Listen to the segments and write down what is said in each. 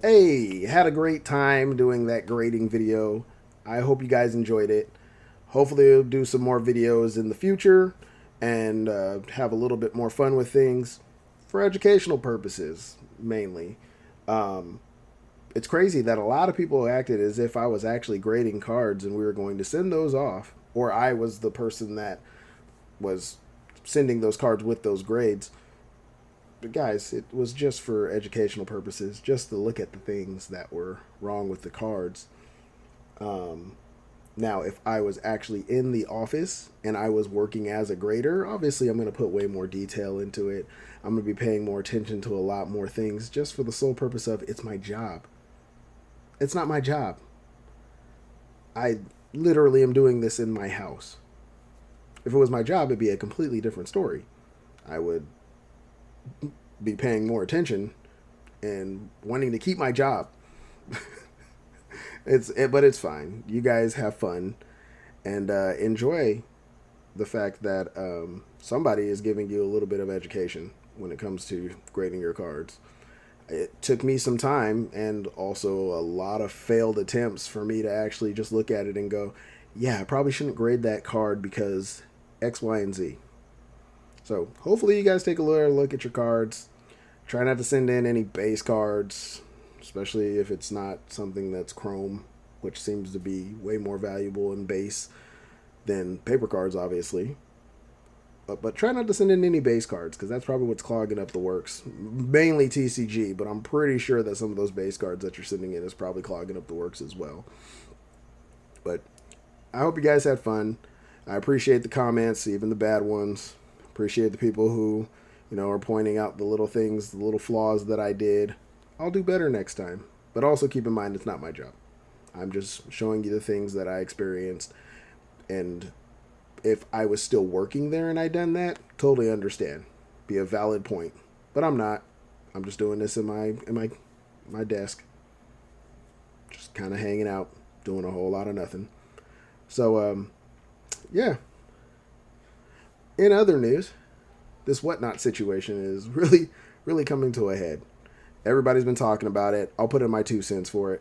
Hey, had a great time doing that grading video. I hope you guys enjoyed it. Hopefully, we'll do some more videos in the future and have a little bit more fun with things for educational purposes, mainly. Um, it's crazy that a lot of people acted as if I was actually grading cards and we were going to send those off, or I was the person that was sending those cards with those grades. But guys, it was just for educational purposes, just to look at the things that were wrong with the cards. Um, Now, if I was actually in the office and I was working as a grader, obviously I'm going to put way more detail into it. I'm going to be paying more attention to a lot more things just for the sole purpose of it's my job. It's not my job. I literally am doing this in my house. If it was my job, it'd be a completely different story. I would be paying more attention and wanting to keep my job. But it's fine. You guys have fun and enjoy the fact that somebody is giving you a little bit of education when it comes to grading your cards. It took me some time and also a lot of failed attempts for me to actually just look at it and go, yeah, I probably shouldn't grade that card because X, Y, and Z. So hopefully you guys take a look at your cards. Try not to send in any base cards, especially if it's not something that's chrome, which seems to be way more valuable in base than paper cards, obviously. But try not to send in any base cards because that's probably what's clogging up the works. Mainly TCG, but I'm pretty sure that some of those base cards that you're sending in is probably clogging up the works as well. But I hope you guys had fun. I appreciate the comments, even the bad ones. Appreciate the people who, are pointing out the little things, the little flaws that I did. I'll do better next time. But also keep in mind it's not my job. I'm just showing you the things that I experienced. And if I was still working there and I'd done that, totally understand. Be a valid point. But I'm not. I'm just doing this in my desk. Just kind of hanging out, doing a whole lot of nothing. So yeah. In other news, this whatnot situation is really, really coming to a head. Everybody's been talking about it. I'll put in my 2 cents for it.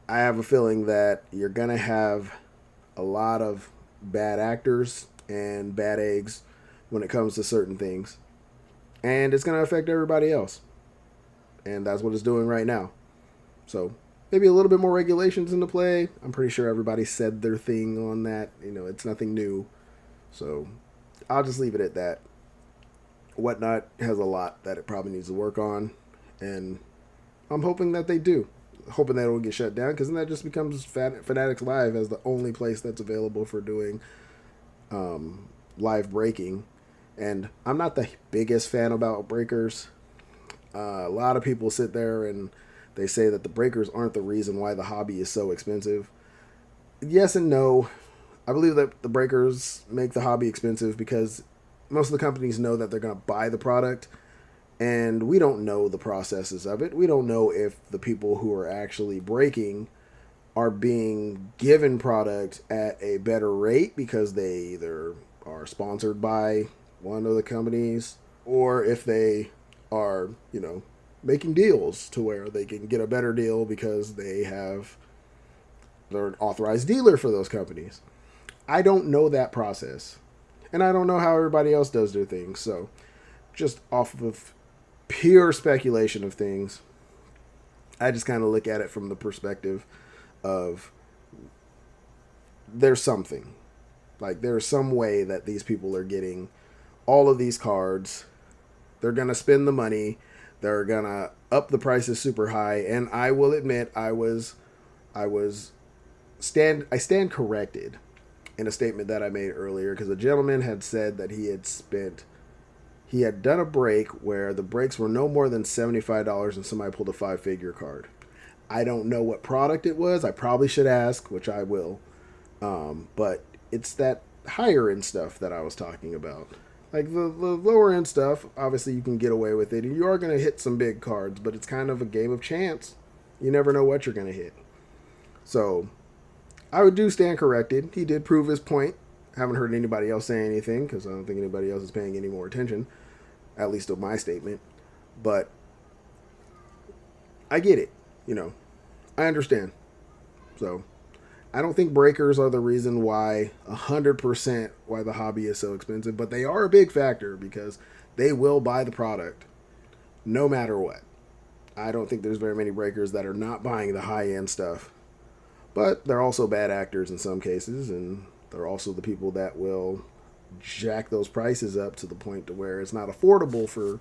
I have a feeling that you're going to have a lot of bad actors and bad eggs when it comes to certain things. And it's going to affect everybody else. And that's what it's doing right now. So maybe a little bit more regulations into play. I'm pretty sure everybody said their thing on that. It's nothing new. So I'll just leave it at that. Whatnot has a lot that it probably needs to work on. And I'm hoping that they do. Hoping that it will get shut down because then that just becomes Fanatics Live as the only place that's available for doing live breaking. And I'm not the biggest fan about breakers. A lot of people sit there and they say that the breakers aren't the reason why the hobby is so expensive. Yes and no. I believe that the breakers make the hobby expensive because most of the companies know that they're going to buy the product, and we don't know the processes of it. We don't know if the people who are actually breaking are being given product at a better rate because they either are sponsored by one of the companies or if they are, making deals to where they can get a better deal because they're an authorized dealer for those companies. I don't know that process. And I don't know how everybody else does their things. So, just off of pure speculation of things, I just kind of look at it from the perspective of there's something. Like, there's some way that these people are getting all of these cards. They're going to spend the money. They're going to up the prices super high. And I will admit, I stand corrected in a statement that I made earlier because a gentleman had said that he had done a break where the breaks were no more than $75 and somebody pulled a 5-figure card. I don't know what product it was. I probably should ask, which I will. But it's that higher end stuff that I was talking about. Like the lower end stuff, obviously you can get away with it. And you are going to hit some big cards, but it's kind of a game of chance. You never know what you're going to hit. So I would do stand corrected. He did prove his point. I haven't heard anybody else say anything because I don't think anybody else is paying any more attention, at least to my statement. But I get it. You know, I understand. So I don't think breakers are the reason why 100% why the hobby is so expensive, but they are a big factor because they will buy the product no matter what. I don't think there's very many breakers that are not buying the high end stuff, but they're also bad actors in some cases, and they're also the people that will jack those prices up to the point to where it's not affordable for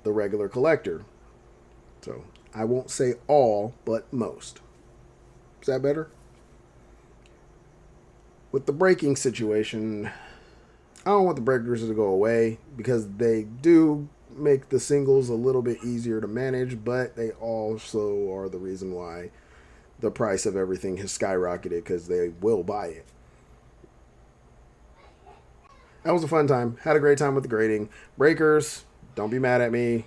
the regular collector. So I won't say all, but most. Is that better? With the breaking situation, I don't want the breakers to go away because they do make the singles a little bit easier to manage, but they also are the reason why the price of everything has skyrocketed because they will buy it. That was a fun time. Had a great time with the grading. Breakers, don't be mad at me.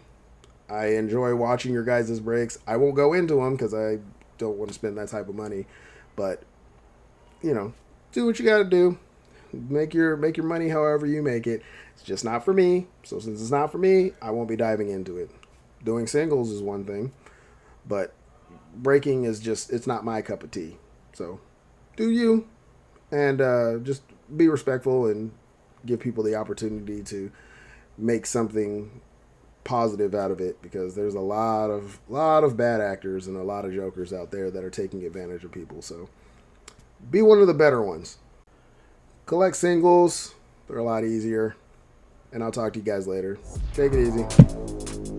I enjoy watching your guys' breaks. I won't go into them because I don't want to spend that type of money, but you know, do what you got to do. Make your money however you make it. It's just not for me. So since it's not for me, I won't be diving into it. Doing singles is one thing, but breaking is just it's not my cup of tea. So do you and just be respectful and give people the opportunity to make something positive out of it because there's a lot of bad actors and a lot of jokers out there that are taking advantage of people. So be one of the better ones. Collect singles. They're a lot easier. And I'll talk to you guys later. Take it easy.